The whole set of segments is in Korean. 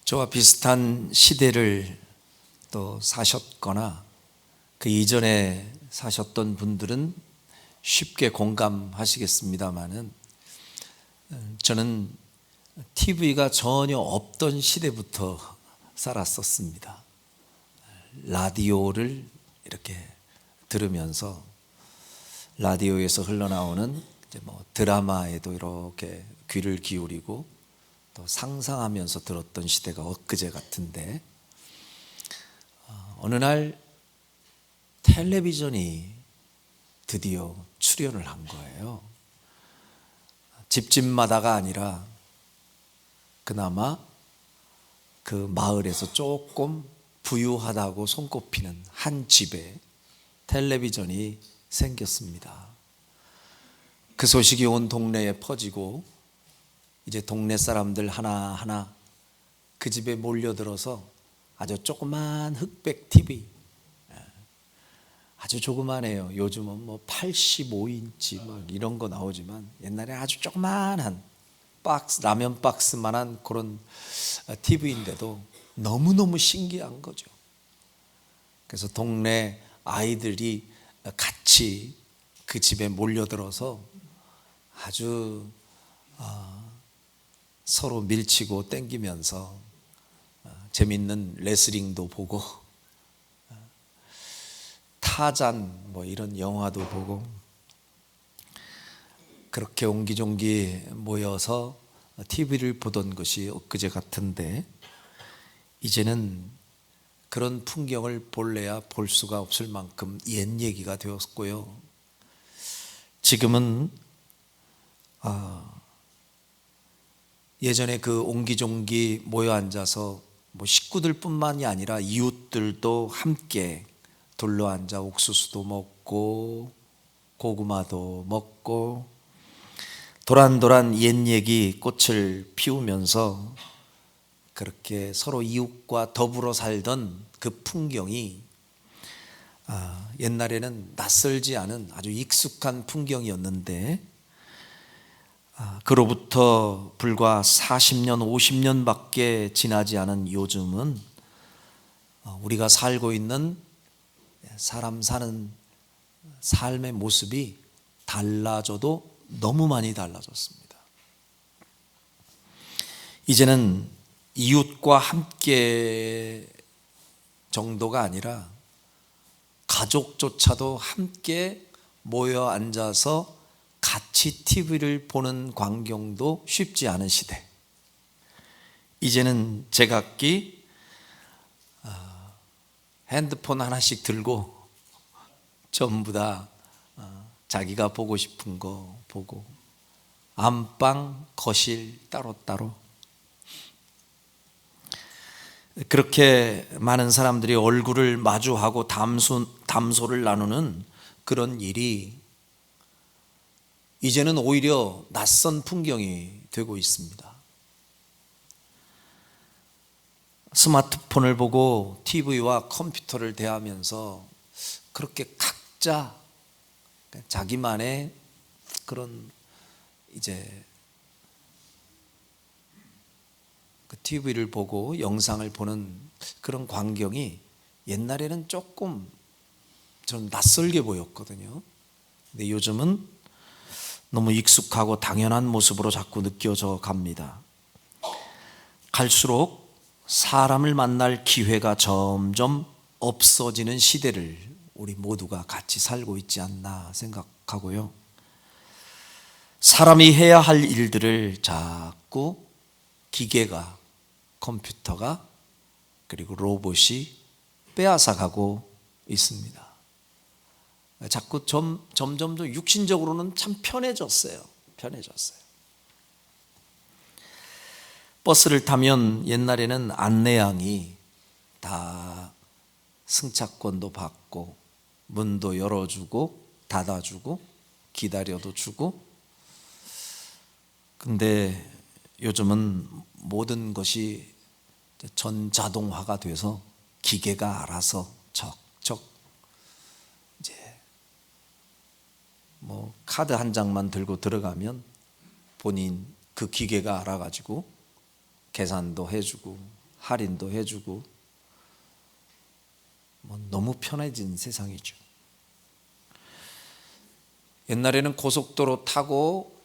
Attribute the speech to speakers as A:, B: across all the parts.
A: 저와 비슷한 시대를 또 사셨거나 그 이전에 사셨던 분들은 쉽게 공감하시겠습니다마는 저는 TV가 전혀 없던 시대부터 살았었습니다. 라디오를 이렇게 들으면서 라디오에서 흘러나오는 드라마에도 이렇게 귀를 기울이고 또 상상하면서 들었던 시대가 엊그제 같은데, 어느 날 텔레비전이 드디어 출연을 한 거예요. 집집마다가 아니라 그나마 그 마을에서 조금 부유하다고 손꼽히는 한 집에 텔레비전이 생겼습니다. 그 소식이 온 동네에 퍼지고 이제 동네 사람들 하나하나 그 집에 몰려들어서 아주 조그만 흑백 TV, 아주 조그만해요. 요즘은 85인치 이런 거 나오지만 옛날에 아주 조그만한 박스, 라면 박스만한 그런 TV인데도 너무너무 신기한 거죠. 그래서 동네 아이들이 같이 그 집에 몰려들어서 아주 서로 밀치고 땡기면서 재밌는 레슬링도 보고 타잔 이런 영화도 보고 그렇게 옹기종기 모여서 TV를 보던 것이 엊그제 같은데, 이제는 그런 풍경을 볼래야 볼 수가 없을 만큼 옛 얘기가 되었고요. 지금은 예전에 그 옹기종기 모여 앉아서 식구들 뿐만이 아니라 이웃들도 함께 둘러 앉아 옥수수도 먹고 고구마도 먹고 도란도란 옛 얘기 꽃을 피우면서 그렇게 서로 이웃과 더불어 살던 그 풍경이 옛날에는 낯설지 않은 아주 익숙한 풍경이었는데, 그로부터 불과 40년, 50년밖에 지나지 않은 요즘은 우리가 살고 있는 사람 사는 삶의 모습이 달라져도 너무 많이 달라졌습니다. 이제는 이웃과 함께 정도가 아니라 가족조차도 함께 모여 앉아서 같이 TV를 보는 광경도 쉽지 않은 시대. 이제는 제각기 핸드폰 하나씩 들고 전부 다 자기가 보고 싶은 거 보고 안방, 거실 따로따로 그렇게 많은 사람들이 얼굴을 마주하고 담소를 나누는 그런 일이 이제는 오히려 낯선 풍경이 되고 있습니다. 스마트폰을 보고 TV와 컴퓨터를 대하면서 그렇게 각자 자기만의 그런 이제 그 TV를 보고 영상을 보는 그런 광경이 옛날에는 조금 좀 낯설게 보였거든요. 근데 요즘은 너무 익숙하고 당연한 모습으로 자꾸 느껴져 갑니다. 갈수록 사람을 만날 기회가 점점 없어지는 시대를 우리 모두가 같이 살고 있지 않나 생각하고요. 사람이 해야 할 일들을 자꾸 기계가, 컴퓨터가, 그리고 로봇이 빼앗아가고 있습니다. 자꾸 점점 더 육신적으로는 참 편해졌어요. 버스를 타면 옛날에는 안내양이 다 승차권도 받고 문도 열어주고 닫아주고 기다려도 주고, 근데 요즘은 모든 것이 전자동화가 돼서 기계가 알아서 척척 이제 카드 한 장만 들고 들어가면 본인 그 기계가 알아가지고 계산도 해주고 할인도 해주고 너무 편해진 세상이죠. 옛날에는 고속도로 타고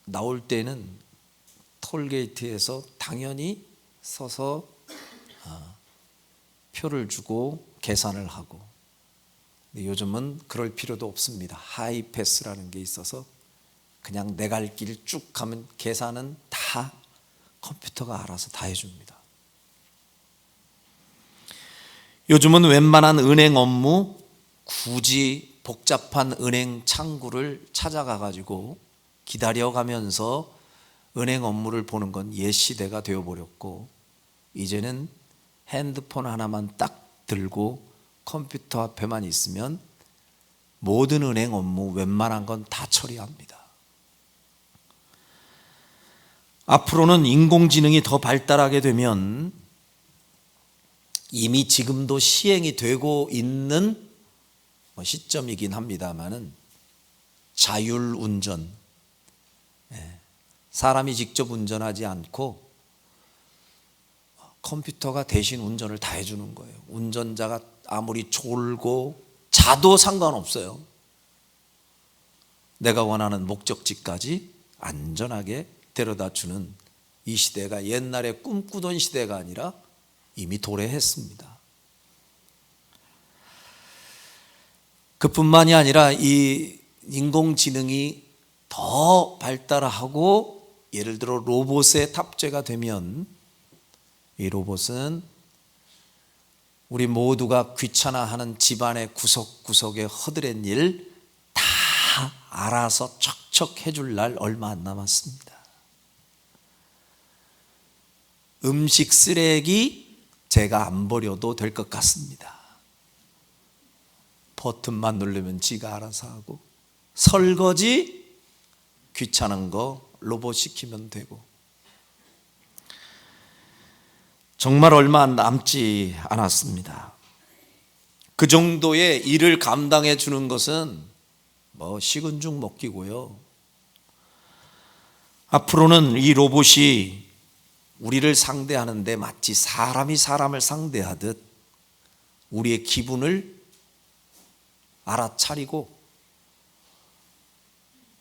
A: 나올 때는 톨게이트에서 당연히 서서 표를 주고 계산을 하고, 요즘은 그럴 필요도 없습니다. 하이패스라는 게 있어서 그냥 내 갈 길 쭉 가면 계산은 다 컴퓨터가 알아서 다 해줍니다. 요즘은 웬만한 은행 업무 굳이 복잡한 은행 창구를 찾아가 가지고 기다려가면서 은행 업무를 보는 건 옛 시대가 되어버렸고, 이제는 핸드폰 하나만 딱 들고 컴퓨터 앞에만 있으면 모든 은행 업무 웬만한 건 다 처리합니다. 앞으로는 인공지능이 더 발달하게 되면 이미 지금도 시행이 되고 있는 시점이긴 합니다만은 자율운전, 사람이 직접 운전하지 않고 컴퓨터가 대신 운전을 다 해주는 거예요. 운전자가 아무리 졸고 자도 상관없어요. 내가 원하는 목적지까지 안전하게 데려다 주는 이 시대가 옛날에 꿈꾸던 시대가 아니라 이미 도래했습니다. 그뿐만이 아니라 이 인공지능이 더 발달하고 예를 들어 로봇에 탑재가 되면 이 로봇은 우리 모두가 귀찮아하는 집안의 구석구석에 허드렛 일 다 알아서 척척 해줄 날 얼마 안 남았습니다. 음식 쓰레기 제가 안 버려도 될 것 같습니다. 버튼만 누르면 지가 알아서 하고, 설거지 귀찮은 거 로봇 시키면 되고, 정말 얼마 남지 않았습니다. 그 정도의 일을 감당해 주는 것은 식은 죽 먹기고요. 앞으로는 이 로봇이 우리를 상대하는데 마치 사람이 사람을 상대하듯 우리의 기분을 알아차리고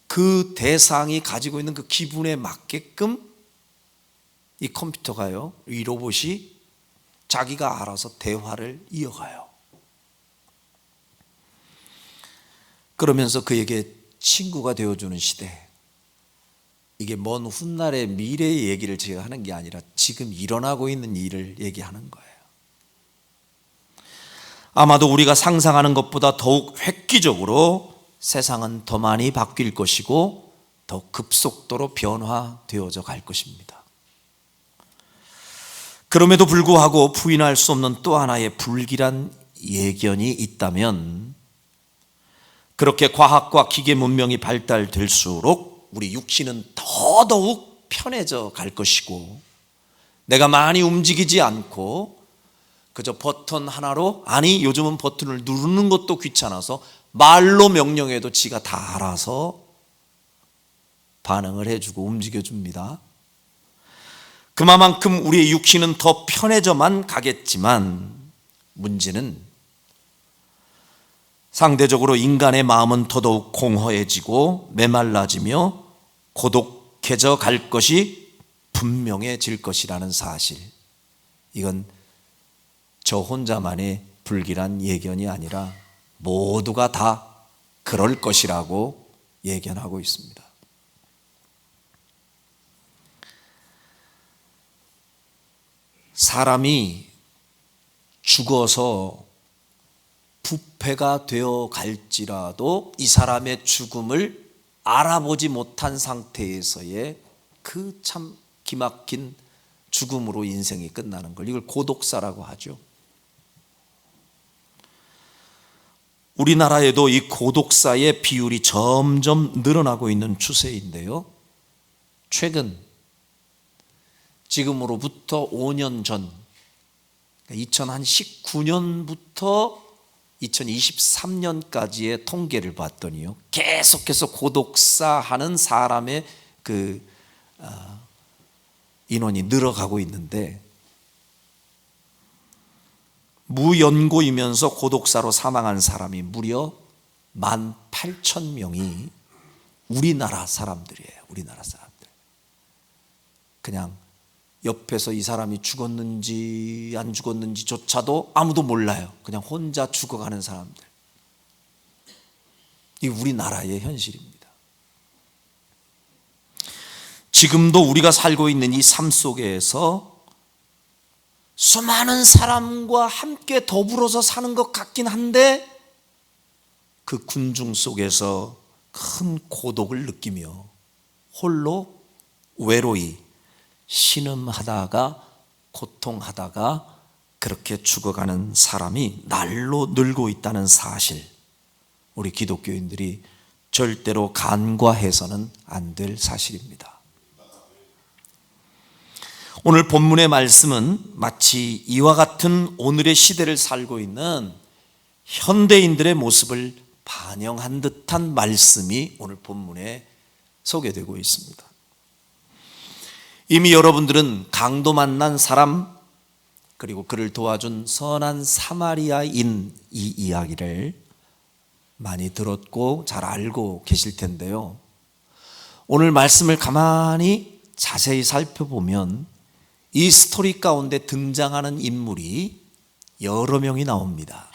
A: 그 대상이 가지고 있는 그 기분에 맞게끔 이 컴퓨터가요, 이 로봇이 자기가 알아서 대화를 이어가요. 그러면서 그에게 친구가 되어주는 시대. 이게 먼 훗날의 미래의 얘기를 제가 하는 게 아니라 지금 일어나고 있는 일을 얘기하는 거예요. 아마도 우리가 상상하는 것보다 더욱 획기적으로 세상은 더 많이 바뀔 것이고 더 급속도로 변화되어져 갈 것입니다. 그럼에도 불구하고 부인할 수 없는 또 하나의 불길한 예견이 있다면, 그렇게 과학과 기계 문명이 발달될수록 우리 육신은 더더욱 편해져 갈 것이고, 내가 많이 움직이지 않고 그저 버튼 하나로, 아니 요즘은 버튼을 누르는 것도 귀찮아서 말로 명령해도 지가 다 알아서 반응을 해주고 움직여줍니다. 그만큼 우리의 육신은 더 편해져만 가겠지만, 문제는 상대적으로 인간의 마음은 더더욱 공허해지고 메말라지며 고독해져 갈 것이 분명해질 것이라는 사실. 이건 저 혼자만의 불길한 예견이 아니라 모두가 다 그럴 것이라고 예견하고 있습니다. 사람이 죽어서 부패가 되어 갈지라도 이 사람의 죽음을 알아보지 못한 상태에서의 그 참 기막힌 죽음으로 인생이 끝나는 걸, 이걸 고독사라고 하죠. 우리나라에도 이 고독사의 비율이 점점 늘어나고 있는 추세인데요, 최근 지금으로부터 5년 전 2019년부터 2023년까지의 통계를 봤더니요, 계속해서 고독사하는 사람의 인원이 늘어가고 있는데, 무연고이면서 고독사로 사망한 사람이 무려 18,000명이 우리나라 사람들이에요. 우리나라 사람들. 그냥 옆에서 이 사람이 죽었는지 안 죽었는지조차도 아무도 몰라요. 그냥 혼자 죽어가는 사람들. 이 우리나라의 현실입니다. 지금도 우리가 살고 있는 이 삶 속에서 수많은 사람과 함께 더불어서 사는 것 같긴 한데 그 군중 속에서 큰 고독을 느끼며 홀로 외로이 신음하다가 고통하다가 그렇게 죽어가는 사람이 날로 늘고 있다는 사실, 우리 기독교인들이 절대로 간과해서는 안 될 사실입니다. 오늘 본문의 말씀은 마치 이와 같은 오늘의 시대를 살고 있는 현대인들의 모습을 반영한 듯한 말씀이 오늘 본문에 소개되고 있습니다. 이미 여러분들은 강도 만난 사람 그리고 그를 도와준 선한 사마리아인 이 이야기를 많이 들었고 잘 알고 계실 텐데요. 오늘 말씀을 가만히 자세히 살펴보면 이 스토리 가운데 등장하는 인물이 여러 명이 나옵니다.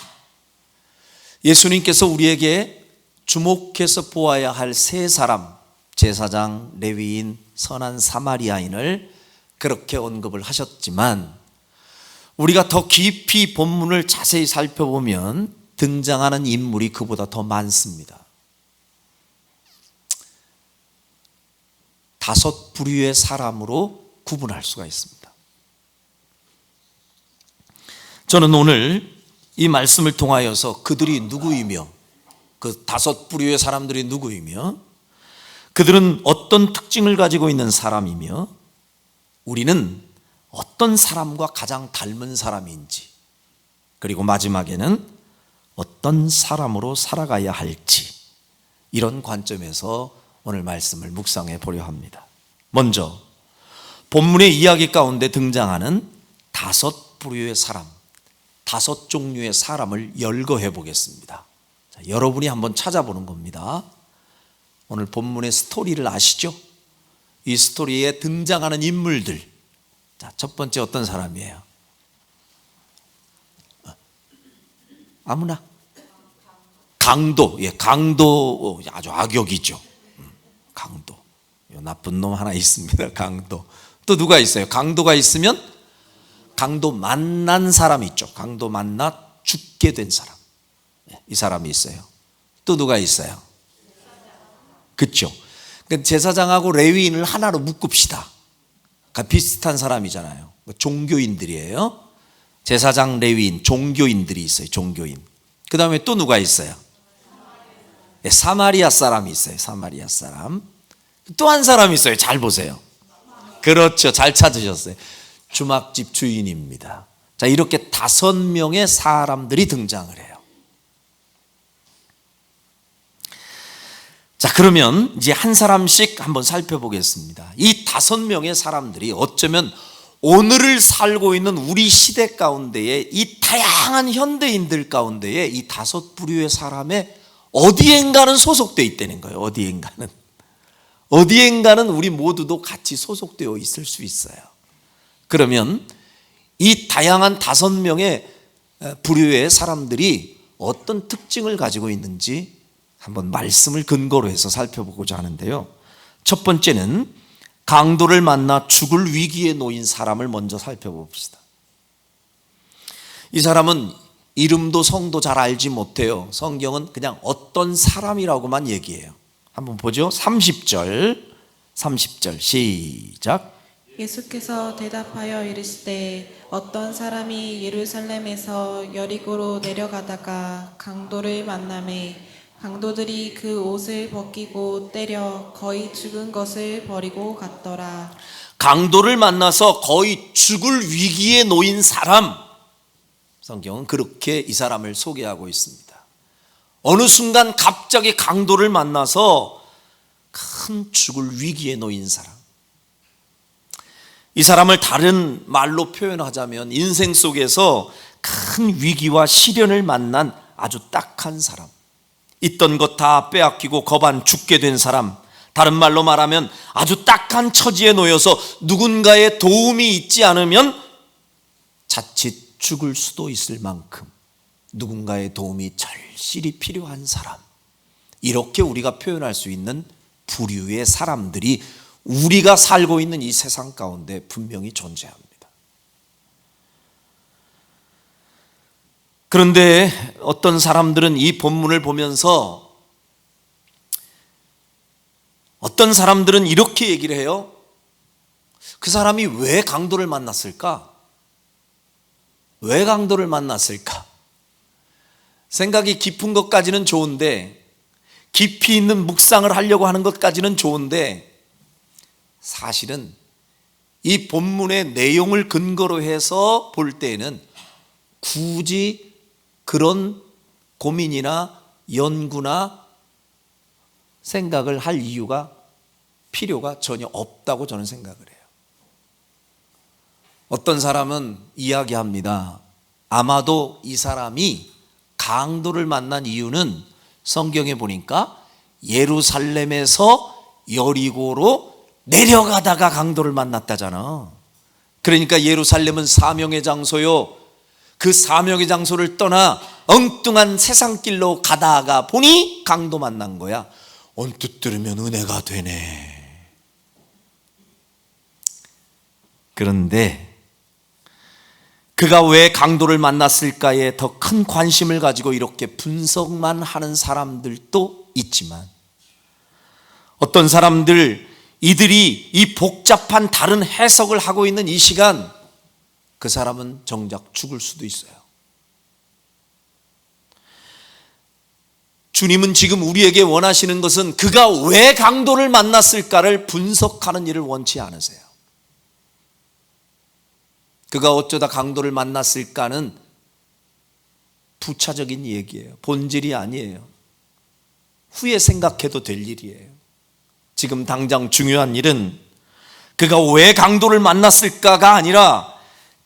A: 예수님께서 우리에게 주목해서 보아야 할 세 사람, 제사장, 레위인, 선한 사마리아인을 그렇게 언급을 하셨지만 우리가 더 깊이 본문을 자세히 살펴보면 등장하는 인물이 그보다 더 많습니다. 5 부류의 사람으로 구분할 수가 있습니다. 저는 오늘 이 말씀을 통하여서 그들이 누구이며 그 5 부류의 사람들이 누구이며 그들은 어떤 특징을 가지고 있는 사람이며 우리는 어떤 사람과 가장 닮은 사람인지, 그리고 마지막에는 어떤 사람으로 살아가야 할지, 이런 관점에서 오늘 말씀을 묵상해 보려 합니다. 먼저 본문의 이야기 가운데 등장하는 5 부류의 사람, 5 종류의 사람을 열거해 보겠습니다. 자, 여러분이 한번 찾아보는 겁니다. 오늘 본문의 스토리를 아시죠? 이 스토리에 등장하는 인물들. 자, 첫 번째 어떤 사람이에요? 아무나. 강도. 예, 강도 아주 악역이죠. 강도. 나쁜 놈 하나 있습니다. 강도. 또 누가 있어요? 강도가 있으면 강도 만난 사람 있죠. 강도 만나 죽게 된 사람. 이 사람이 있어요. 또 누가 있어요? 그렇죠. 제사장하고 레위인을 하나로 묶읍시다. 비슷한 사람이잖아요. 종교인들이에요. 제사장, 레위인, 종교인들이 있어요. 종교인. 그 다음에 또 누가 있어요? 사마리아 사람이 있어요. 사마리아 사람. 또 한 사람이 있어요. 잘 보세요. 그렇죠. 잘 찾으셨어요. 주막집 주인입니다. 자, 이렇게 5명의 사람들이 등장을 해요. 자, 그러면 이제 한 사람씩 한번 살펴보겠습니다. 이 5명의 사람들이 어쩌면 오늘을 살고 있는 우리 시대 가운데에 이 다양한 현대인들 가운데에 이 5 부류의 사람의 어디엔가는 소속되어 있다는 거예요. 어디엔가는 우리 모두도 같이 소속되어 있을 수 있어요. 그러면 이 다양한 5명의 부류의 사람들이 어떤 특징을 가지고 있는지 한번 말씀을 근거로 해서 살펴보고자 하는데요. 첫 번째는 강도를 만나 죽을 위기에 놓인 사람을 먼저 살펴봅시다. 이 사람은 이름도 성도 잘 알지 못해요. 성경은 그냥 어떤 사람이라고만 얘기해요. 한번 보죠. 30절 시작.
B: 예수께서 대답하여 이르시되 어떤 사람이 예루살렘에서 여리고로 내려가다가 강도를 만나매 강도들이 그 옷을 벗기고 때려 거의 죽은 것을 버리고 갔더라.
A: 강도를 만나서 거의 죽을 위기에 놓인 사람, 성경은 그렇게 이 사람을 소개하고 있습니다. 어느 순간 갑자기 강도를 만나서 큰 죽을 위기에 놓인 사람. 이 사람을 다른 말로 표현하자면 인생 속에서 큰 위기와 시련을 만난 아주 딱한 사람, 있던 것 다 빼앗기고 거반 죽게 된 사람, 다른 말로 말하면 아주 딱한 처지에 놓여서 누군가의 도움이 있지 않으면 자칫 죽을 수도 있을 만큼 누군가의 도움이 절실히 필요한 사람, 이렇게 우리가 표현할 수 있는 부류의 사람들이 우리가 살고 있는 이 세상 가운데 분명히 존재합니다. 그런데 어떤 사람들은 이 본문을 보면서 어떤 사람들은 이렇게 얘기를 해요. 그 사람이 왜 강도를 만났을까? 왜 강도를 만났을까? 생각이 깊은 것까지는 좋은데, 깊이 있는 묵상을 하려고 하는 것까지는 좋은데, 사실은 이 본문의 내용을 근거로 해서 볼 때에는 굳이 그런 고민이나 연구나 생각을 할 이유가, 필요가 전혀 없다고 저는 생각을 해요. 어떤 사람은 이야기합니다. 아마도 이 사람이 강도를 만난 이유는 성경에 보니까 예루살렘에서 여리고로 내려가다가 강도를 만났다잖아. 그러니까 예루살렘은 사명의 장소요, 그 사명의 장소를 떠나 엉뚱한 세상길로 가다가 보니 강도 만난 거야. 언뜻 들으면 은혜가 되네. 그런데 그가 왜 강도를 만났을까에 더 큰 관심을 가지고 이렇게 분석만 하는 사람들도 있지만, 어떤 사람들, 이들이 이 복잡한 다른 해석을 하고 있는 이 시간, 그 사람은 정작 죽을 수도 있어요. 주님은 지금 우리에게 원하시는 것은 그가 왜 강도를 만났을까를 분석하는 일을 원치 않으세요. 그가 어쩌다 강도를 만났을까는 부차적인 얘기예요. 본질이 아니에요. 후에 생각해도 될 일이에요. 지금 당장 중요한 일은 그가 왜 강도를 만났을까가 아니라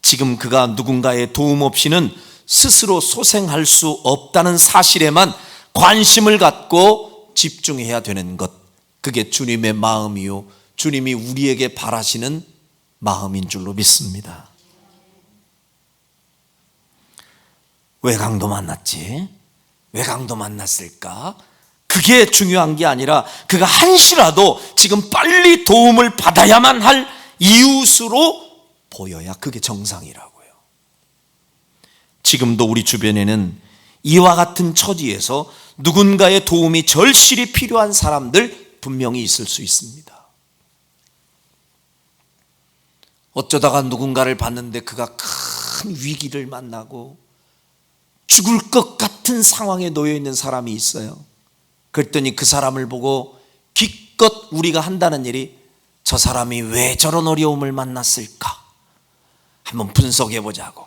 A: 지금 그가 누군가의 도움 없이는 스스로 소생할 수 없다는 사실에만 관심을 갖고 집중해야 되는 것, 그게 주님의 마음이요, 주님이 우리에게 바라시는 마음인 줄로 믿습니다. 왜 강도 만났지? 왜 강도 만났을까? 그게 중요한 게 아니라 그가 한시라도 지금 빨리 도움을 받아야만 할 이웃으로 보여야 그게 정상이라고요. 지금도 우리 주변에는 이와 같은 처지에서 누군가의 도움이 절실히 필요한 사람들 분명히 있을 수 있습니다. 어쩌다가 누군가를 봤는데 그가 큰 위기를 만나고 죽을 것 같은 상황에 놓여 있는 사람이 있어요. 그랬더니 그 사람을 보고 기껏 우리가 한다는 일이, 저 사람이 왜 저런 어려움을 만났을까? 한번 분석해 보자고.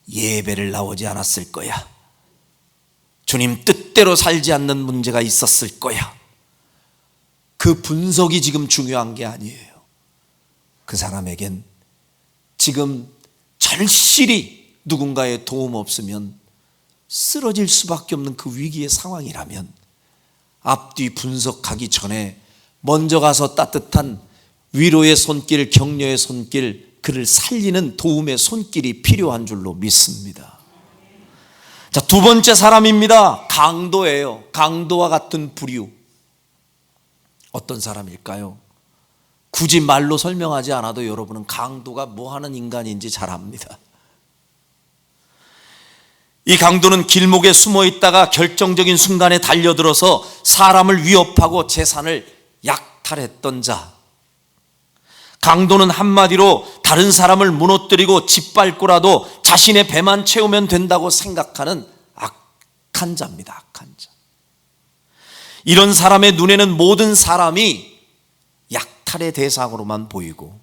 A: 예배를 나오지 않았을 거야. 주님 뜻대로 살지 않는 문제가 있었을 거야. 그 분석이 지금 중요한 게 아니에요. 그 사람에겐 지금 절실히 누군가의 도움 없으면 쓰러질 수밖에 없는 그 위기의 상황이라면 앞뒤 분석하기 전에 먼저 가서 따뜻한 위로의 손길, 격려의 손길, 그를 살리는 도움의 손길이 필요한 줄로 믿습니다. 자, 두 번째 사람입니다. 강도예요. 강도와 같은 부류. 어떤 사람일까요? 굳이 말로 설명하지 않아도 여러분은 강도가 뭐 하는 인간인지 잘 압니다. 이 강도는 길목에 숨어 있다가 결정적인 순간에 달려들어서 사람을 위협하고 재산을 약탈했던 자. 강도는 한마디로 다른 사람을 무너뜨리고 짓밟고라도 자신의 배만 채우면 된다고 생각하는 악한 자입니다. 악한 자. 이런 사람의 눈에는 모든 사람이 약탈의 대상으로만 보이고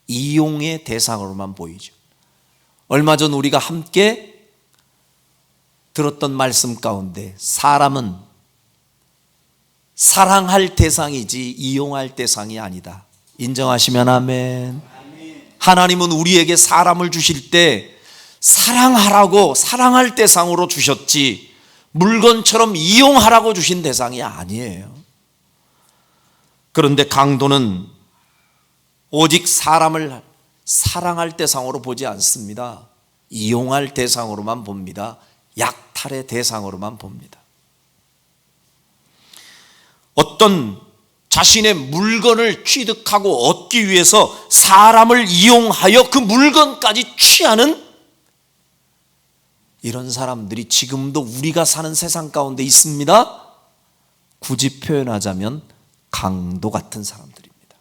A: 이용의 대상으로만 보이죠. 얼마 전 우리가 함께 들었던 말씀 가운데 사람은 사랑할 대상이지 이용할 대상이 아니다. 인정하시면 아멘. 하나님은 우리에게 사람을 주실 때 사랑하라고 사랑할 대상으로 주셨지 물건처럼 이용하라고 주신 대상이 아니에요. 그런데 강도는 오직 사람을 사랑할 대상으로 보지 않습니다. 이용할 대상으로만 봅니다. 약탈의 대상으로만 봅니다. 어떤 자신의 물건을 취득하고 얻기 위해서 사람을 이용하여 그 물건까지 취하는 이런 사람들이 지금도 우리가 사는 세상 가운데 있습니다. 굳이 표현하자면 강도 같은 사람들입니다.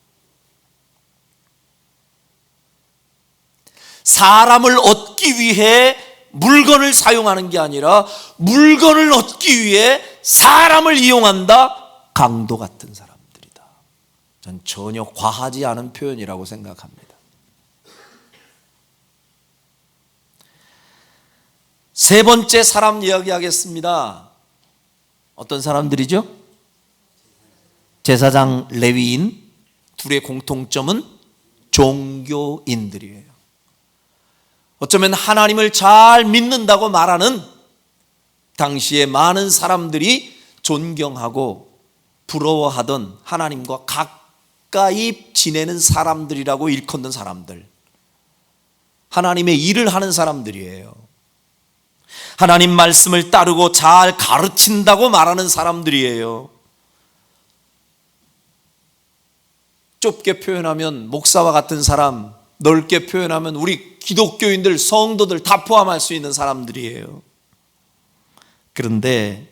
A: 사람을 얻기 위해 물건을 사용하는 게 아니라 물건을 얻기 위해 사람을 이용한다. 강도 같은 사람들이다. 전 전혀 과하지 않은 표현이라고 생각합니다. 세 번째 사람 이야기하겠습니다. 어떤 사람들이죠? 제사장, 레위인. 둘의 공통점은 종교인들이에요. 어쩌면 하나님을 잘 믿는다고 말하는 당시에 많은 사람들이 존경하고 부러워하던 하나님과 가까이 지내는 사람들이라고 일컫는 사람들. 하나님의 일을 하는 사람들이에요. 하나님 말씀을 따르고 잘 가르친다고 말하는 사람들이에요. 좁게 표현하면 목사와 같은 사람, 넓게 표현하면 우리 기독교인들, 성도들 다 포함할 수 있는 사람들이에요. 그런데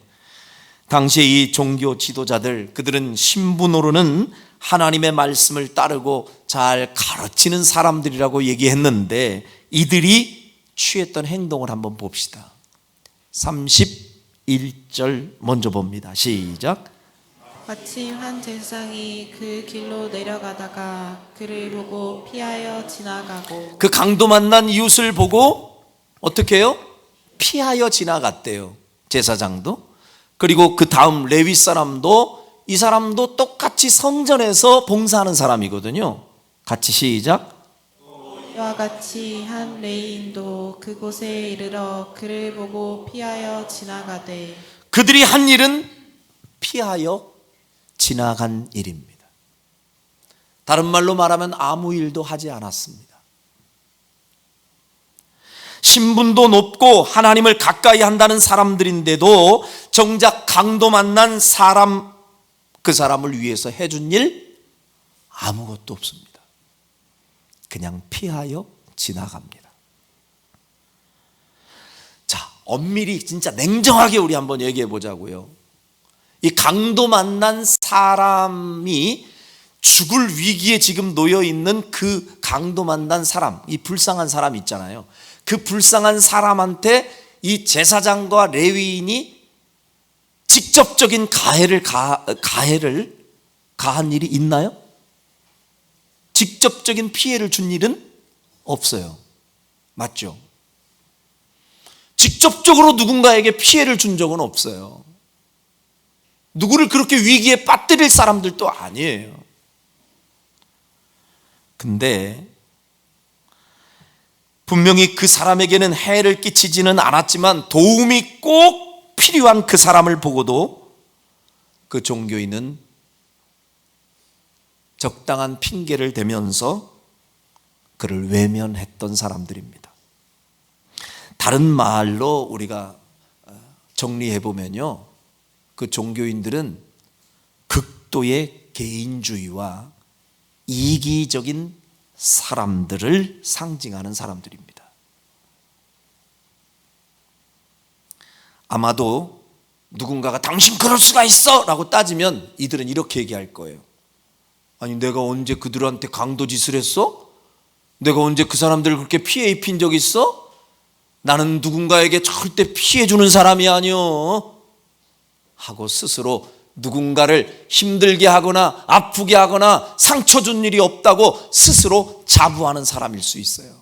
A: 당시에 이 종교 지도자들, 그들은 신분으로는 하나님의 말씀을 따르고 잘 가르치는 사람들이라고 얘기했는데 이들이 취했던 행동을 한번 봅시다. 31절 먼저 봅니다. 시작.
B: 마침 한 제사장이 그 길로 내려가다가 그를 보고 피하여 지나가고
A: 그 강도 만난 이웃을 보고 어떻게 해요? 피하여 지나갔대요. 제사장도. 그리고 그 다음 레위 사람도, 이 사람도 똑같이 성전에서 봉사하는 사람이거든요. 같이 시작.
B: 이와 같이 한 레위인도 그곳에 이르러 그를 보고 피하여 지나가되
A: 그들이 한 일은 피하여 지나간 일입니다. 다른 말로 말하면 아무 일도 하지 않았습니다. 신분도 높고 하나님을 가까이 한다는 사람들인데도 정작 강도 만난 사람, 그 사람을 위해서 해준 일 아무것도 없습니다. 그냥 피하여 지나갑니다. 자, 엄밀히 진짜 냉정하게 우리 한번 얘기해 보자고요. 이 강도 만난 사람이 죽을 위기에 지금 놓여 있는 그 강도 만난 사람, 이 불쌍한 사람 있잖아요. 그 불쌍한 사람한테 이 제사장과 레위인이 직접적인 가해를 가한 일이 있나요? 직접적인 피해를 준 일은 없어요. 맞죠? 직접적으로 누군가에게 피해를 준 적은 없어요. 누구를 그렇게 위기에 빠뜨릴 사람들도 아니에요. 근데 분명히 그 사람에게는 해를 끼치지는 않았지만 도움이 꼭 필요한 그 사람을 보고도 그 종교인은 적당한 핑계를 대면서 그를 외면했던 사람들입니다. 다른 말로 우리가 정리해 보면요, 그 종교인들은 극도의 개인주의와 이기적인 사람들을 상징하는 사람들입니다. 아마도 누군가가 당신 그럴 수가 있어 라고 따지면 이들은 이렇게 얘기할 거예요. 아니, 내가 언제 그들한테 강도 짓을 했어? 내가 언제 그 사람들을 그렇게 피해 입힌 적 있어? 나는 누군가에게 절대 피해 주는 사람이 아니요 하고 스스로 누군가를 힘들게 하거나 아프게 하거나 상처 준 일이 없다고 스스로 자부하는 사람일 수 있어요.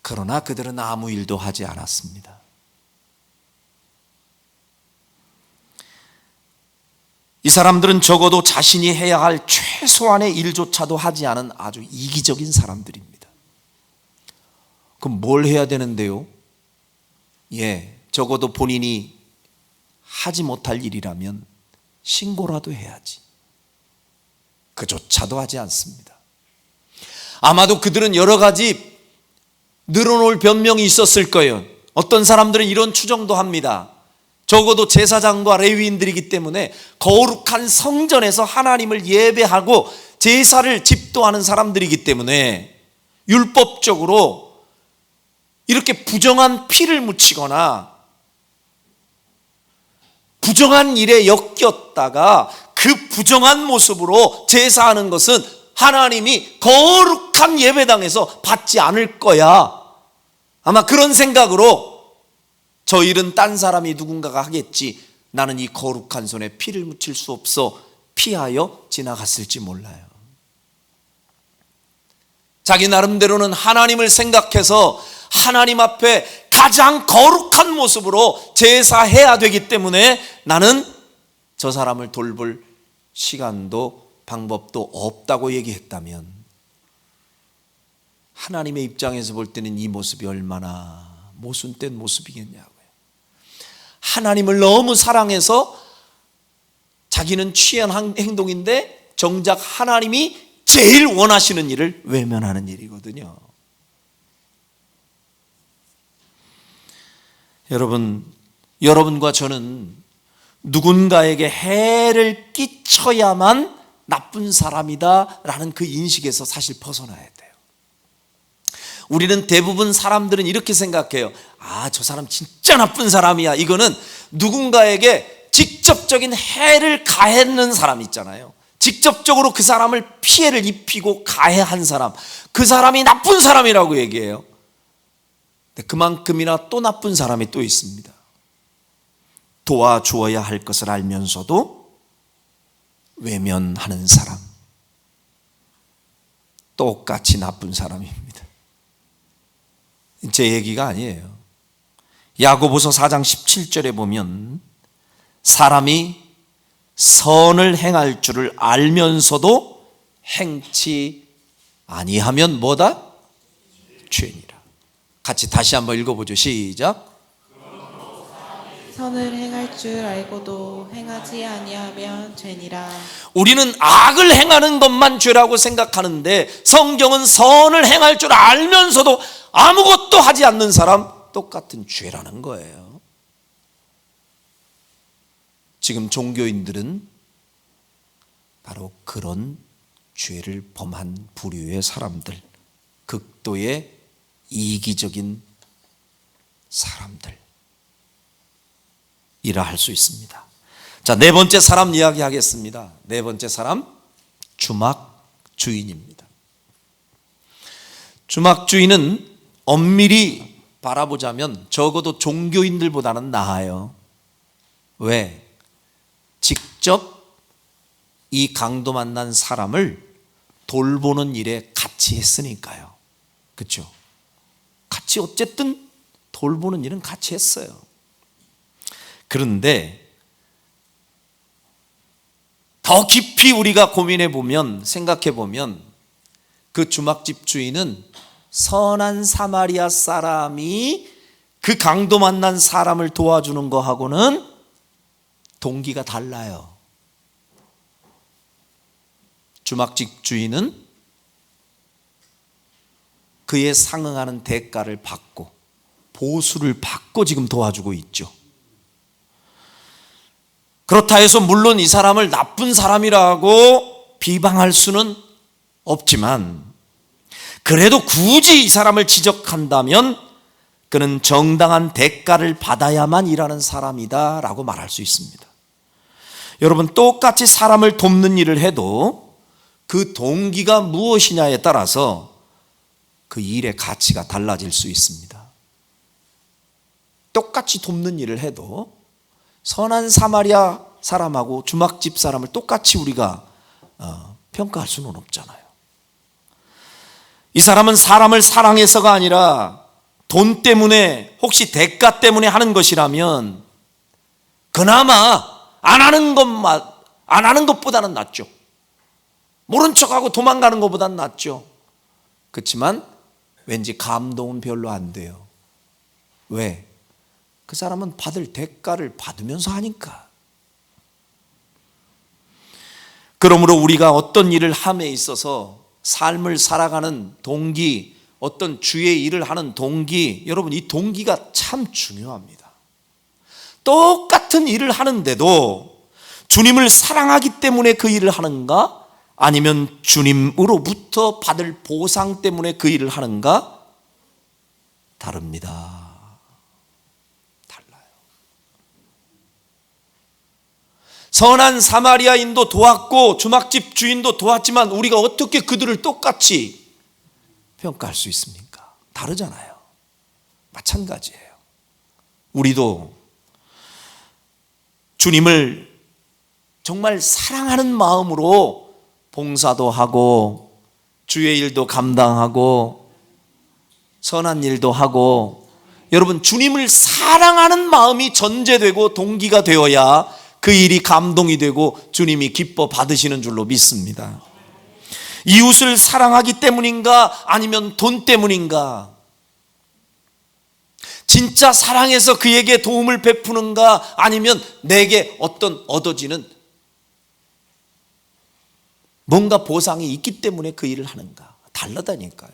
A: 그러나 그들은 아무 일도 하지 않았습니다. 이 사람들은 적어도 자신이 해야 할 최소한의 일조차도 하지 않은 아주 이기적인 사람들입니다. 그럼 뭘 해야 되는데요? 적어도 본인이 하지 못할 일이라면 신고라도 해야지. 그조차도 하지 않습니다. 아마도 그들은 여러 가지 늘어놓을 변명이 있었을 거예요. 어떤 사람들은 이런 추정도 합니다. 적어도 제사장과 레위인들이기 때문에 거룩한 성전에서 하나님을 예배하고 제사를 집도하는 사람들이기 때문에 율법적으로 이렇게 부정한 피를 묻히거나 부정한 일에 엮였다가 그 부정한 모습으로 제사하는 것은 하나님이 거룩한 예배당에서 받지 않을 거야. 아마 그런 생각으로 저 일은 딴 사람이 누군가가 하겠지, 나는 이 거룩한 손에 피를 묻힐 수 없어 피하여 지나갔을지 몰라요. 자기 나름대로는 하나님을 생각해서 하나님 앞에 가장 거룩한 모습으로 제사해야 되기 때문에 나는 저 사람을 돌볼 시간도 방법도 없다고 얘기했다면, 하나님의 입장에서 볼 때는 이 모습이 얼마나 모순된 모습이겠냐고요. 하나님을 너무 사랑해서 자기는 취한 행동인데 정작 하나님이 제일 원하시는 일을 외면하는 일이거든요. 여러분과 저는 누군가에게 해를 끼쳐야만 나쁜 사람이다라는 그 인식에서 사실 벗어나야 돼요. 우리는 대부분 사람들은 이렇게 생각해요. 저 사람 진짜 나쁜 사람이야. 이거는 누군가에게 직접적인 해를 가했는 사람 있잖아요. 직접적으로 그 사람을 피해를 입히고 가해한 사람, 그 사람이 나쁜 사람이라고 얘기해요. 근데 그만큼이나 또 나쁜 사람이 또 있습니다. 도와주어야 할 것을 알면서도 외면하는 사람, 똑같이 나쁜 사람입니다. 제 얘기가 아니에요. 야고보서 4장 17절에 보면 사람이 선을 행할 줄을 알면서도 행치 아니하면 뭐다? 죄니라. 같이 다시 한번 읽어보죠. 시작.
B: 선을 행할 줄 알고도 행하지 아니하면 죄니라.
A: 우리는 악을 행하는 것만 죄라고 생각하는데 성경은 선을 행할 줄 알면서도 아무것도 하지 않는 사람 똑같은 죄라는 거예요. 지금 종교인들은 바로 그런 죄를 범한 부류의 사람들, 극도의 이기적인 사람들 이라 할 수 있습니다. 자, 네 번째 사람 이야기하겠습니다. 네 번째 사람, 주막주인입니다. 주막주인은 엄밀히 바라보자면 적어도 종교인들보다는 나아요. 왜? 직접 이 강도 만난 사람을 돌보는 일에 같이 했으니까요. 그렇죠? 같이 어쨌든 돌보는 일은 같이 했어요. 그런데 더 깊이 우리가 고민해 보면, 생각해 보면 그 주막집 주인은 선한 사마리아 사람이 그 강도 만난 사람을 도와주는 거하고는 동기가 달라요. 주막집 주인은 그에 상응하는 대가를 받고 보수를 받고 지금 도와주고 있죠. 그렇다 해서 물론 이 사람을 나쁜 사람이라고 비방할 수는 없지만, 그래도 굳이 이 사람을 지적한다면 그는 정당한 대가를 받아야만 일하는 사람이다 라고 말할 수 있습니다. 여러분, 똑같이 사람을 돕는 일을 해도 그 동기가 무엇이냐에 따라서 그 일의 가치가 달라질 수 있습니다. 똑같이 돕는 일을 해도 선한 사마리아 사람하고 주막집 사람을 똑같이 우리가 평가할 수는 없잖아요. 이 사람은 사람을 사랑해서가 아니라 돈 때문에, 혹시 대가 때문에 하는 것이라면 그나마 안 하는 것보다는 낫죠. 모른 척하고 도망가는 것보다는 낫죠. 그렇지만 왠지 감동은 별로 안 돼요. 왜? 그 사람은 받을 대가를 받으면서 하니까. 그러므로 우리가 어떤 일을 함에 있어서 삶을 살아가는 동기, 어떤 주의 일을 하는 동기, 여러분 이 동기가 참 중요합니다. 똑같은 일을 하는데도 주님을 사랑하기 때문에 그 일을 하는가? 아니면 주님으로부터 받을 보상 때문에 그 일을 하는가? 다릅니다. 달라요. 선한 사마리아인도 도왔고 주막집 주인도 도왔지만 우리가 어떻게 그들을 똑같이 평가할 수 있습니까? 다르잖아요. 마찬가지예요. 우리도 주님을 정말 사랑하는 마음으로 봉사도 하고 주의 일도 감당하고 선한 일도 하고, 여러분 주님을 사랑하는 마음이 전제되고 동기가 되어야 그 일이 감동이 되고 주님이 기뻐 받으시는 줄로 믿습니다. 이웃을 사랑하기 때문인가 아니면 돈 때문인가? 진짜 사랑해서 그에게 도움을 베푸는가 아니면 내게 어떤 얻어지는 뭔가 보상이 있기 때문에 그 일을 하는가? 다르다니까요.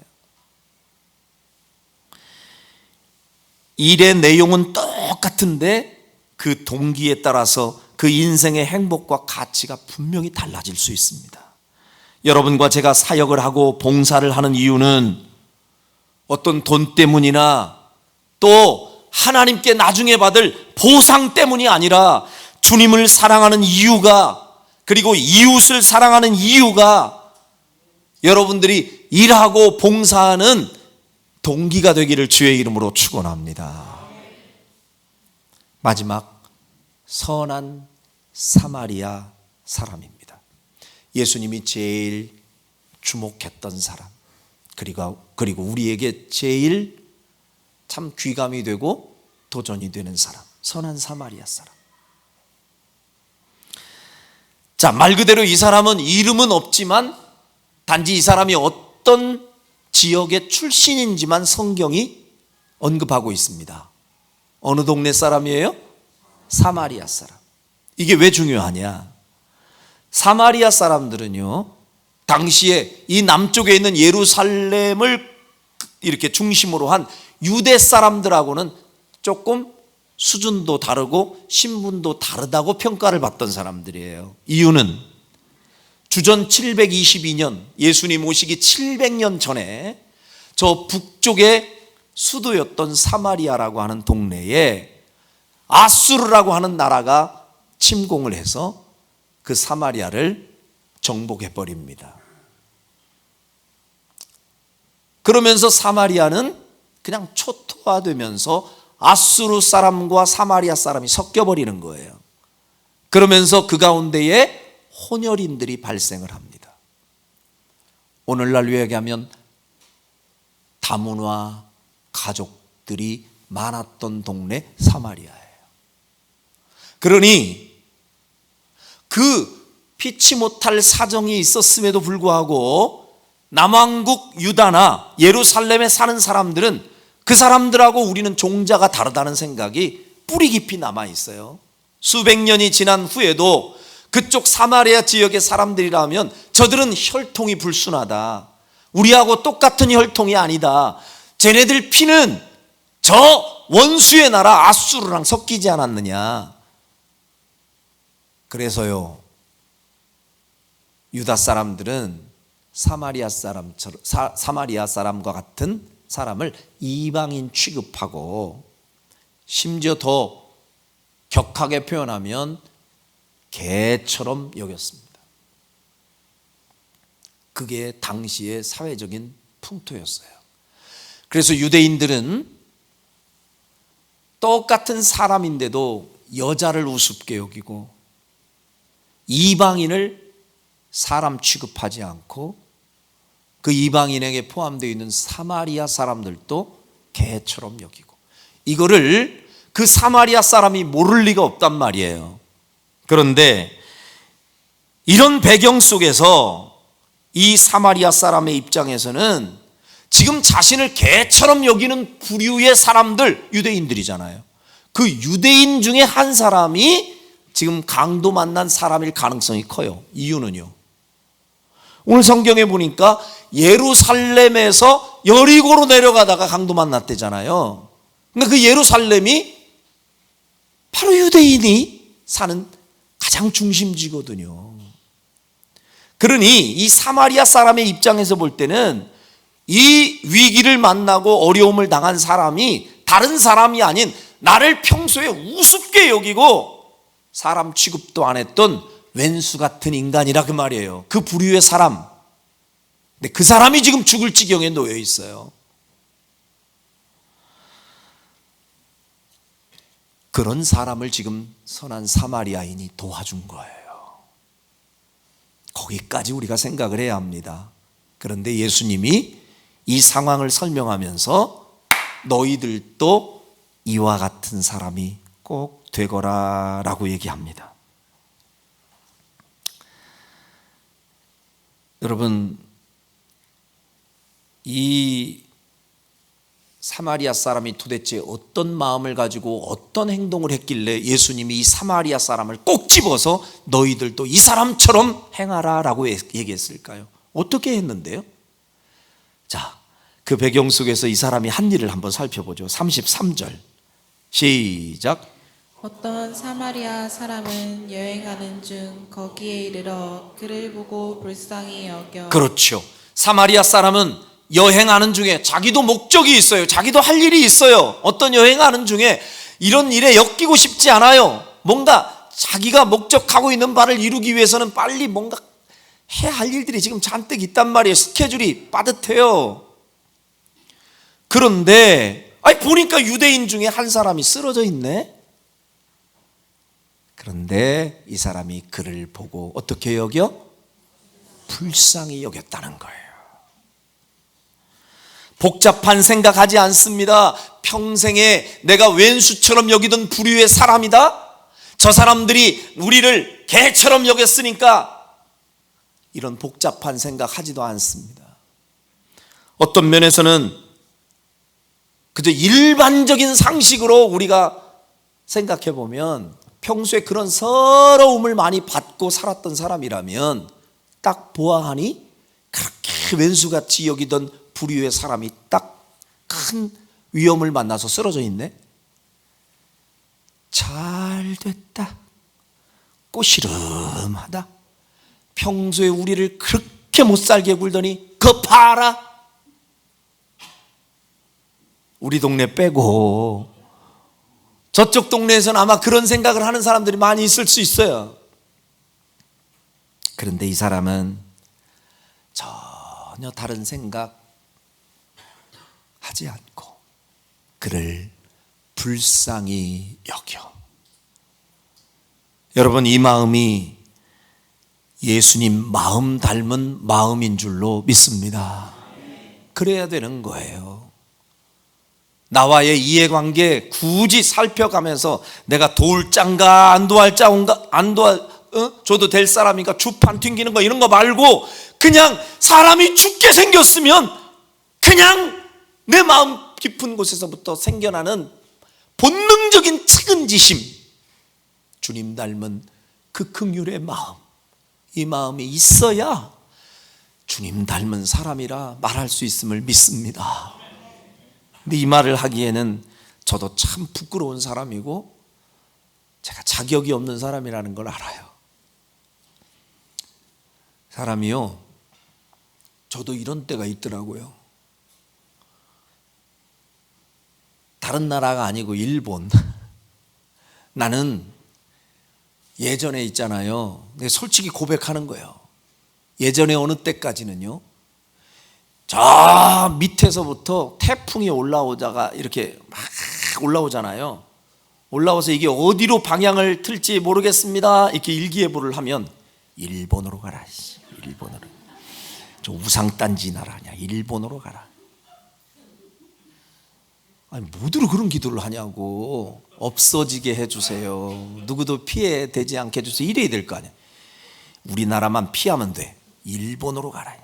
A: 일의 내용은 똑같은데 그 동기에 따라서 그 인생의 행복과 가치가 분명히 달라질 수 있습니다. 여러분과 제가 사역을 하고 봉사를 하는 이유는 어떤 돈 때문이나 또 하나님께 나중에 받을 보상 때문이 아니라 주님을 사랑하는 이유가, 그리고 이웃을 사랑하는 이유가 여러분들이 일하고 봉사하는 동기가 되기를 주의 이름으로 축원합니다. 마지막, 선한 사마리아 사람입니다. 예수님이 제일 주목했던 사람, 그리고 우리에게 제일 참 귀감이 되고 도전이 되는 사람, 선한 사마리아 사람. 자, 말 그대로 이 사람은 이름은 없지만 단지 이 사람이 어떤 지역의 출신인지만 성경이 언급하고 있습니다. 어느 동네 사람이에요? 사마리아 사람. 이게 왜 중요하냐? 사마리아 사람들은요, 당시에 이 남쪽에 있는 예루살렘을 이렇게 중심으로 한 유대 사람들하고는 조금 수준도 다르고 신분도 다르다고 평가를 받던 사람들이에요. 이유는 주전 722년, 예수님 오시기 700년 전에 저 북쪽의 수도였던 사마리아라고 하는 동네에 아수르라고 하는 나라가 침공을 해서 그 사마리아를 정복해 버립니다. 그러면서 사마리아는 그냥 초토화되면서 아수르 사람과 사마리아 사람이 섞여버리는 거예요. 그러면서 그 가운데에 혼혈인들이 발생을 합니다. 오늘날 이야기하면 다문화 가족들이 많았던 동네 사마리아예요. 그러니 그 피치 못할 사정이 있었음에도 불구하고 남왕국 유다나 예루살렘에 사는 사람들은 그 사람들하고 우리는 종자가 다르다는 생각이 뿌리 깊이 남아 있어요. 수백 년이 지난 후에도 그쪽 사마리아 지역의 사람들이라면 저들은 혈통이 불순하다, 우리하고 똑같은 혈통이 아니다, 쟤네들 피는 저 원수의 나라 아수르랑 섞이지 않았느냐. 그래서요, 유다 사람들은 사마리아 사람과 같은 사람을 이방인 취급하고, 심지어 더 격하게 표현하면 개처럼 여겼습니다. 그게 당시의 사회적인 풍토였어요. 그래서 유대인들은 똑같은 사람인데도 여자를 우습게 여기고 이방인을 사람 취급하지 않고 그 이방인에게 포함되어 있는 사마리아 사람들도 개처럼 여기고, 이거를 그 사마리아 사람이 모를 리가 없단 말이에요. 그런데 이런 배경 속에서 이 사마리아 사람의 입장에서는 지금 자신을 개처럼 여기는 부류의 사람들, 유대인들이잖아요. 그 유대인 중에 한 사람이 지금 강도 만난 사람일 가능성이 커요. 이유는요, 오늘 성경에 보니까 예루살렘에서 여리고로 내려가다가 강도 만났대잖아요. 그러니까 그 예루살렘이 바로 유대인이 사는 가장 중심지거든요. 그러니 이 사마리아 사람의 입장에서 볼 때는 이 위기를 만나고 어려움을 당한 사람이 다른 사람이 아닌 나를 평소에 우습게 여기고 사람 취급도 안 했던 왼수 같은 인간이라 그 말이에요. 그 부류의 사람. 근데 그 사람이 지금 죽을 지경에 놓여 있어요. 그런 사람을 지금 선한 사마리아인이 도와준 거예요. 거기까지 우리가 생각을 해야 합니다. 그런데 예수님이 이 상황을 설명하면서 너희들도 이와 같은 사람이 꼭 되거라 라고 얘기합니다. 여러분, 이 사마리아 사람이 도대체 어떤 마음을 가지고 어떤 행동을 했길래 예수님이 이 사마리아 사람을 꼭 집어서 너희들도 이 사람처럼 행하라 라고 얘기했을까요? 어떻게 했는데요? 자, 그 배경 속에서 이 사람이 한 일을 한번 살펴보죠. 33절 시작.
B: 어떤 사마리아 사람은 여행하는 중 거기에 이르러 그를 보고 불쌍히 여겨.
A: 그렇죠. 사마리아 사람은 여행하는 중에 자기도 목적이 있어요. 자기도 할 일이 있어요. 어떤 여행하는 중에 이런 일에 엮이고 싶지 않아요. 뭔가 자기가 목적하고 있는 바를 이루기 위해서는 빨리 뭔가 해야 할 일들이 지금 잔뜩 있단 말이에요. 스케줄이 빠듯해요. 그런데 보니까 유대인 중에 한 사람이 쓰러져 있네. 그런데 이 사람이 그를 보고 어떻게 여겨? 불쌍히 여겼다는 거예요. 복잡한 생각하지 않습니다. 평생에 내가 왼수처럼 여기던 부류의 사람이다. 저 사람들이 우리를 개처럼 여겼으니까 이런 복잡한 생각하지도 않습니다. 어떤 면에서는 그저 일반적인 상식으로 우리가 생각해 보면 평소에 그런 서러움을 많이 받고 살았던 사람이라면 딱 보아하니 그렇게 왼수같이 여기던 부류의 사람이 딱 큰 위험을 만나서 쓰러져 있네. 잘 됐다. 꼬시름하다. 평소에 우리를 그렇게 못살게 굴더니 그거 봐라. 우리 동네 빼고 저쪽 동네에서는 아마 그런 생각을 하는 사람들이 많이 있을 수 있어요. 그런데 이 사람은 전혀 다른 생각 하지 않고 그를 불쌍히 여겨. 여러분, 이 마음이 예수님 마음 닮은 마음인 줄로 믿습니다. 그래야 되는 거예요. 나와의 이해관계 굳이 살펴가면서 내가 도울 짠가 안 도울 짠가 안 줘도 될 사람인가 주판 튕기는 거 이런 거 말고 그냥 사람이 죽게 생겼으면 그냥 내 마음 깊은 곳에서부터 생겨나는 본능적인 측은지심, 주님 닮은 그 긍휼의 마음, 이 마음이 있어야 주님 닮은 사람이라 말할 수 있음을 믿습니다. 근데 이 말을 하기에는 저도 참 부끄러운 사람이고 제가 자격이 없는 사람이라는 걸 알아요. 사람이요, 저도 이런 때가 있더라고요. 다른 나라가 아니고 일본. 나는 예전에 있잖아요, 내가 솔직히 고백하는 거예요. 예전에 어느 때까지는요, 저 밑에서부터 태풍이 올라오다가 이렇게 막 올라오잖아요. 올라와서 이게 어디로 방향을 틀지 모르겠습니다 이렇게 일기예보를 하면 일본으로 가라. 일본으로. 저 우상단지 나라냐, 일본으로 가라. 아니, 뭐들로 그런 기도를 하냐고. 없어지게 해주세요. 누구도 피해되지 않게 해주세요. 이래야 될 거 아니야. 우리나라만 피하면 돼. 일본으로 가라.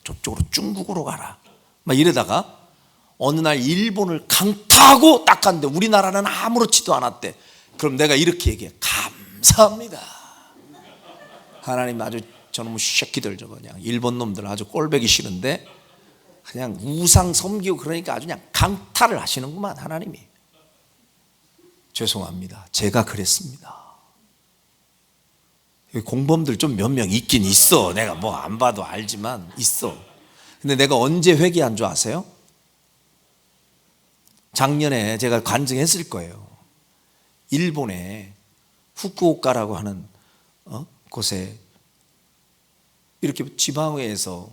A: 저쪽으로 중국으로 가라. 막 이러다가 어느 날 일본을 강타하고 딱 갔는데 우리나라는 아무렇지도 않았대. 그럼 내가 이렇게 얘기해. 감사합니다. 하나님 아주 저놈의 새끼들 저거 그냥 일본 놈들 아주 꼴보기 싫은데 그냥 우상 섬기고 그러니까 아주 그냥 강탈을 하시는구만 하나님이. 죄송합니다. 제가 그랬습니다. 공범들 좀 몇 명 있긴 있어. 내가 뭐 안 봐도 알지만 있어. 근데 내가 언제 회개한 줄 아세요? 작년에 제가 간증했을 거예요. 일본에 후쿠오카라고 하는 곳에 이렇게 지방회에서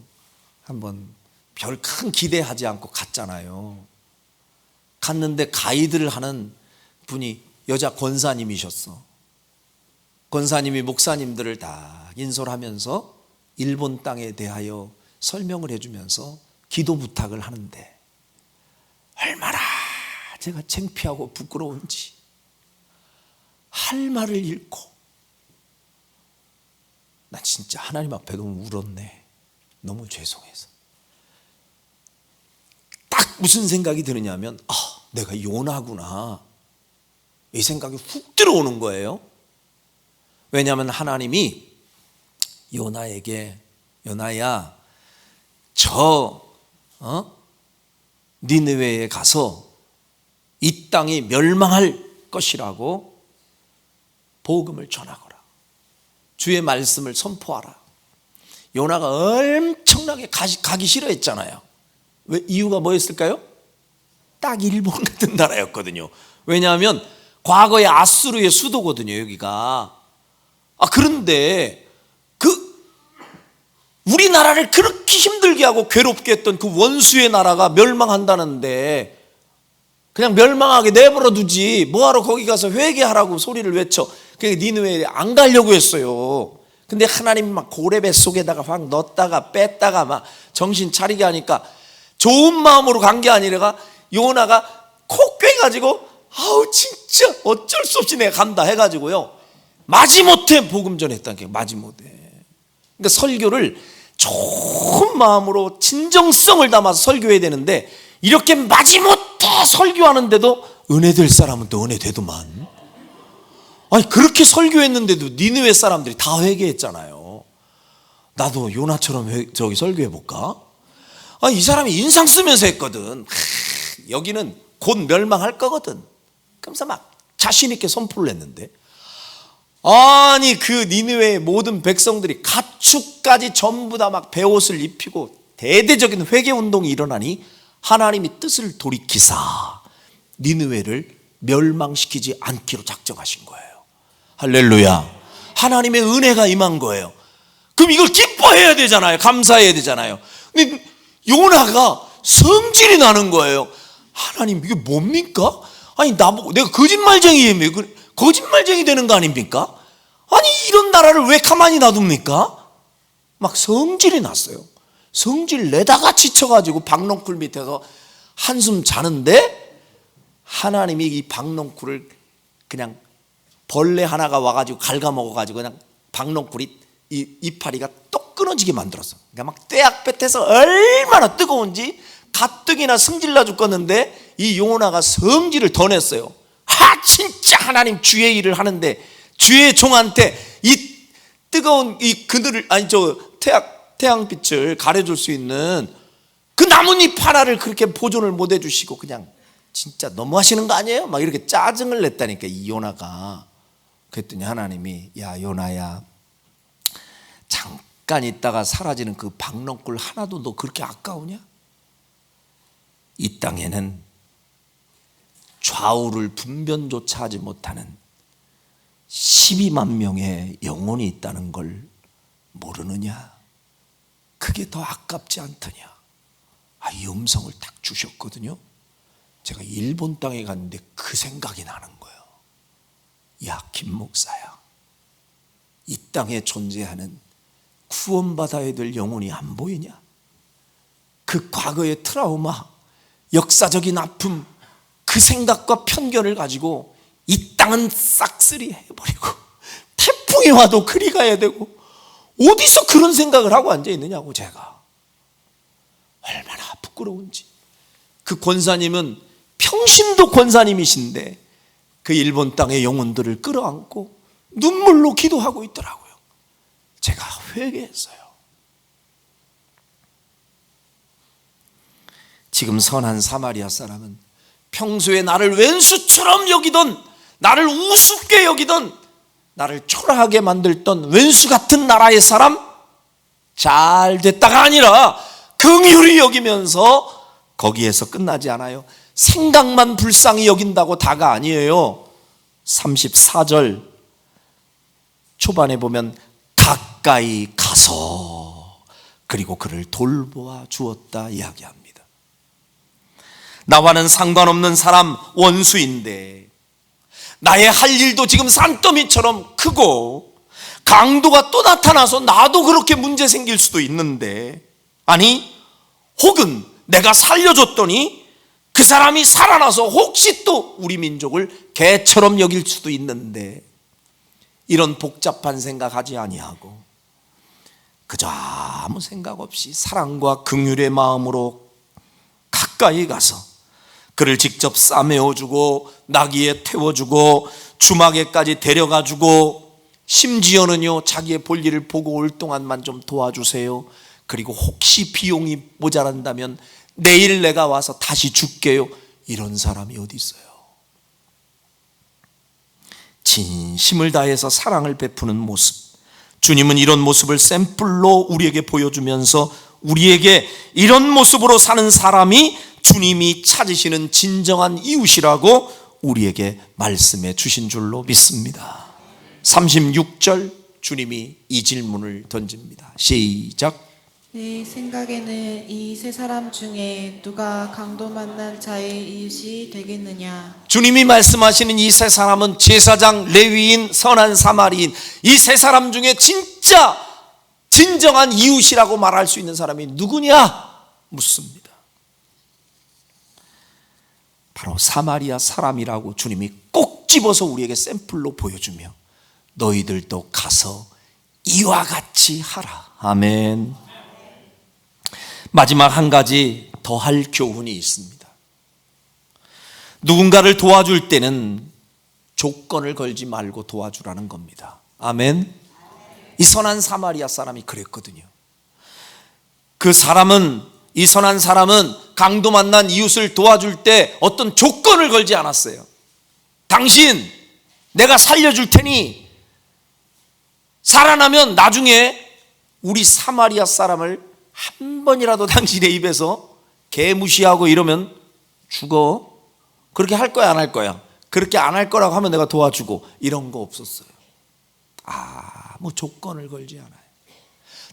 A: 한번 별 큰 기대하지 않고 갔잖아요. 갔는데 가이드를 하는 분이 여자 권사님이셨어. 권사님이 목사님들을 다 인솔하면서 일본 땅에 대하여 설명을 해주면서 기도 부탁을 하는데 얼마나 제가 창피하고 부끄러운지 할 말을 잃고 나 진짜 하나님 앞에 너무 울었네. 너무 죄송해서. 딱 무슨 생각이 드느냐면 내가 요나구나 이 생각이 훅 들어오는 거예요. 왜냐하면 하나님이 요나에게 요나야 저 니느웨에 가서 이 땅이 멸망할 것이라고 복음을 전하거라. 주의 말씀을 선포하라. 요나가 엄청나게 가기 싫어했잖아요. 왜? 이유가 뭐였을까요? 딱 일본 같은 나라였거든요. 왜냐하면 과거의 아수르의 수도거든요 여기가. 그런데 우리나라를 그렇게 힘들게 하고 괴롭게 했던 그 원수의 나라가 멸망한다는데 그냥 멸망하게 내버려 두지 뭐하러 거기 가서 회개하라고 소리를 외쳐. 그러니까 니느웨에 안 가려고 했어요. 근데 하나님 막 고레배 속에다가 확 넣었다가 뺐다가 막 정신 차리게 하니까 좋은 마음으로 간 게 아니라 요나가 코 꿰가지고 진짜 어쩔 수 없이 내가 간다 해가지고요 마지못해 복음 전했다는 게 마지못해. 그러니까 설교를 좋은 마음으로 진정성을 담아서 설교해야 되는데 이렇게 마지못해 설교하는데도 은혜 될 사람은 또 은혜 되더만. 그렇게 설교했는데도 니느웨 사람들이 다 회개했잖아요. 나도 요나처럼 설교해볼까? 이 사람이 인상 쓰면서 했거든. 여기는 곧 멸망할 거거든. 그러면서 막 자신 있게 선포를 했는데 그 니느웨의 모든 백성들이 가축까지 전부 다 막 베옷을 입히고 대대적인 회개 운동이 일어나니 하나님이 뜻을 돌이키사 니느웨를 멸망시키지 않기로 작정하신 거예요. 할렐루야. 하나님의 은혜가 임한 거예요. 그럼 이걸 기뻐해야 되잖아요. 감사해야 되잖아요. 근데 요나가 성질이 나는 거예요. 하나님 이게 뭡니까? 나보고 내가 거짓말쟁이에요. 거짓말쟁이 되는 거 아닙니까? 이런 나라를 왜 가만히 놔둡니까? 막 성질이 났어요. 성질 내다가 지쳐가지고 박넝쿨 밑에서 한숨 자는데 하나님이 이 박넝쿨을 그냥 벌레 하나가 와가지고 갉아먹어가지고 그냥 박넝쿨이 이 이파리가 똑 끊어지게 만들었어. 그러니까 막 떼약볕에서 얼마나 뜨거운지 가뜩이나 승질나 죽겠는데 이 요나가 성질을 더 냈어요. 진짜 하나님 주의 일을 하는데 주의 종한테 이 뜨거운 이 그늘을 태양빛을 가려줄 수 있는 그 나뭇잎 하나를 그렇게 보존을 못 해주시고 그냥 진짜 너무하시는 거 아니에요? 막 이렇게 짜증을 냈다니까 이 요나가. 그랬더니 하나님이 야 요나야 잠깐 있다가 사라지는 그 박넝쿨 하나도 너 그렇게 아까우냐? 이 땅에는 좌우를 분변조차 하지 못하는 12만 명의 영혼이 있다는 걸 모르느냐? 그게 더 아깝지 않더냐? 이 음성을 딱 주셨거든요. 제가 일본 땅에 갔는데 그 생각이 나는 거예요. 야 김 목사야, 이 땅에 존재하는 구원받아야 될 영혼이 안 보이냐? 그 과거의 트라우마, 역사적인 아픔, 그 생각과 편견을 가지고 이 땅은 싹쓸이 해버리고 태풍이 와도 그리 가야 되고 어디서 그런 생각을 하고 앉아 있느냐고. 제가 얼마나 아픈 부끄러운지. 그 권사님은 평신도 권사님이신데 그 일본 땅의 영혼들을 끌어안고 눈물로 기도하고 있더라고요. 제가 회개했어요. 지금 선한 사마리아 사람은 평소에 나를 왼수처럼 여기던, 나를 우습게 여기던, 나를 초라하게 만들던 왼수 같은 나라의 사람 잘 됐다가 아니라 긍휼히 여기면서 거기에서 끝나지 않아요. 생각만 불쌍히 여긴다고 다가 아니에요. 34절 초반에 보면 가까이 가서 그리고 그를 돌보아 주었다 이야기합니다. 나와는 상관없는 사람, 원수인데 나의 할 일도 지금 산더미처럼 크고 강도가 또 나타나서 나도 그렇게 문제 생길 수도 있는데, 아니 혹은 내가 살려줬더니 그 사람이 살아나서 혹시 또 우리 민족을 개처럼 여길 수도 있는데, 이런 복잡한 생각하지 아니하고 그저 아무 생각 없이 사랑과 긍휼의 마음으로 가까이 가서 그를 직접 싸매어주고 나귀에 태워주고 주막에까지 데려가주고, 심지어는요 자기의 볼일을 보고 올 동안만 좀 도와주세요. 그리고 혹시 비용이 모자란다면 내일 내가 와서 다시 줄게요. 이런 사람이 어디 있어요? 진심을 다해서 사랑을 베푸는 모습, 주님은 이런 모습을 샘플로 우리에게 보여주면서 우리에게 이런 모습으로 사는 사람이 주님이 찾으시는 진정한 이웃이라고 우리에게 말씀해 주신 줄로 믿습니다. 36절 주님이 이 질문을 던집니다. 시작.
B: 내 생각에는 이 세 사람 중에 누가 강도 만난 자의 이웃이 되겠느냐?
A: 주님이 말씀하시는 이 세 사람은 제사장, 레위인, 선한 사마리인, 이 세 사람 중에 진짜 진정한 이웃이라고 말할 수 있는 사람이 누구냐 묻습니다. 바로 사마리아 사람이라고 주님이 꼭 집어서 우리에게 샘플로 보여주며 너희들도 가서 이와 같이 하라. 아멘. 마지막 한 가지 더 할 교훈이 있습니다. 누군가를 도와줄 때는 조건을 걸지 말고 도와주라는 겁니다. 아멘. 이 선한 사마리아 사람이 그랬거든요. 이 선한 사람은 강도 만난 이웃을 도와줄 때 어떤 조건을 걸지 않았어요. 당신 내가 살려줄 테니 살아나면 나중에 우리 사마리아 사람을 한 번이라도 당신의 입에서 개무시하고 이러면 죽어. 그렇게 할 거야 안 할 거야? 그렇게 안 할 거라고 하면 내가 도와주고, 이런 거 없었어요. 아무 조건을 걸지 않아요.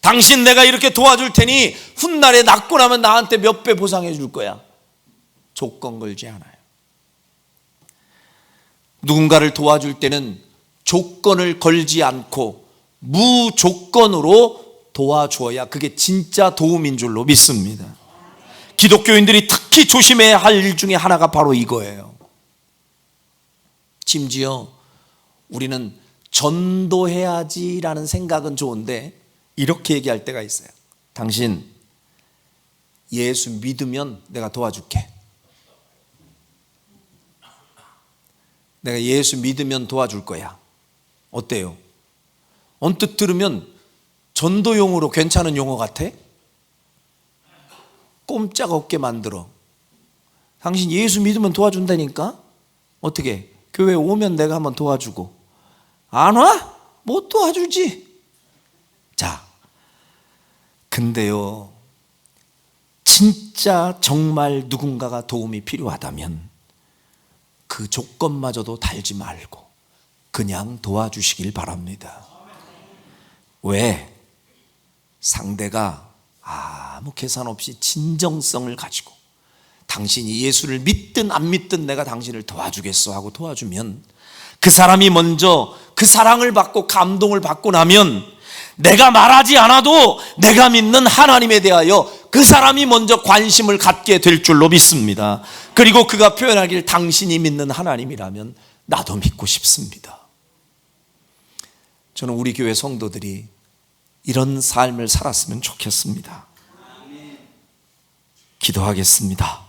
A: 당신 내가 이렇게 도와줄 테니 훗날에 낫고 나면 나한테 몇 배 보상해 줄 거야. 조건 걸지 않아요. 누군가를 도와줄 때는 조건을 걸지 않고 무조건으로 도와줘야 그게 진짜 도움인 줄로 믿습니다. 기독교인들이 특히 조심해야 할 일 중에 하나가 바로 이거예요. 심지어 우리는 전도해야지라는 생각은 좋은데 이렇게 얘기할 때가 있어요. 당신 예수 믿으면 내가 도와줄게. 내가 예수 믿으면 도와줄 거야. 어때요? 언뜻 들으면 전도용으로 괜찮은 용어 같아? 꼼짝없게 만들어. 당신 예수 믿으면 도와준다니까? 어떻게? 교회 오면 내가 한번 도와주고, 안 와? 못 도와주지. 자, 근데요 진짜 정말 누군가가 도움이 필요하다면 그 조건마저도 달지 말고 그냥 도와주시길 바랍니다. 왜? 상대가 아무 계산 없이 진정성을 가지고 당신이 예수를 믿든 안 믿든 내가 당신을 도와주겠어 하고 도와주면, 그 사람이 먼저 그 사랑을 받고 감동을 받고 나면 내가 말하지 않아도 내가 믿는 하나님에 대하여 그 사람이 먼저 관심을 갖게 될 줄로 믿습니다. 그리고 그가 표현하길 당신이 믿는 하나님이라면 나도 믿고 싶습니다. 저는 우리 교회 성도들이 이런 삶을 살았으면 좋겠습니다. 기도하겠습니다.